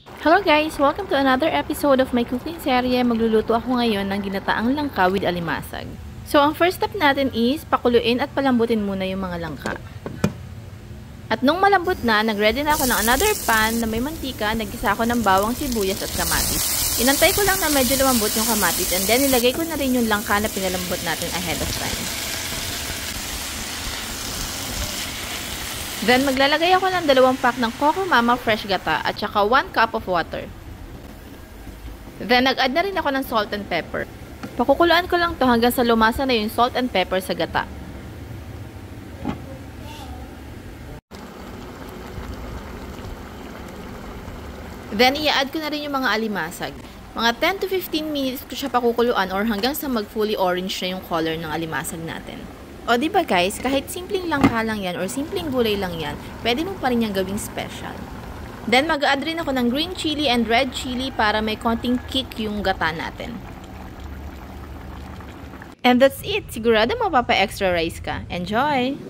Hello guys! Welcome to another episode of my cooking serye. Magluluto ako ngayon ng ginataang langka with alimasag. So, ang first step natin is pakuluin at palambutin muna yung mga langka. At nung malambot na, nag-ready na ako ng another pan na may mantika. Nagisa ako ng bawang, sibuyas at kamatis. Inantay ko lang na medyo lumambot yung kamatis and then nilagay ko na rin yung langka na pinalambot natin ahead of time. Then, maglalagay ako ng 2 pack ng Coco Mama Fresh Gata at saka 1 cup of water. Then, nag-add na rin ako ng salt and pepper. Pakukuluan ko lang to hanggang sa lumasa na yung salt and pepper sa gata. Then, i-add ko na rin yung mga alimasag. Mga 10 to 15 minutes ko siya pakukuluan or hanggang sa mag-fully orange na yung color ng alimasag natin. O diba guys, kahit simpleng langka lang yan or simpleng gulay lang yan, pwede mo pa rin yung gawing special. Then mag-add rin ako ng green chili and red chili para may konting kick yung gata natin. And that's it! Sigurado mapapa-extra rice ka. Enjoy!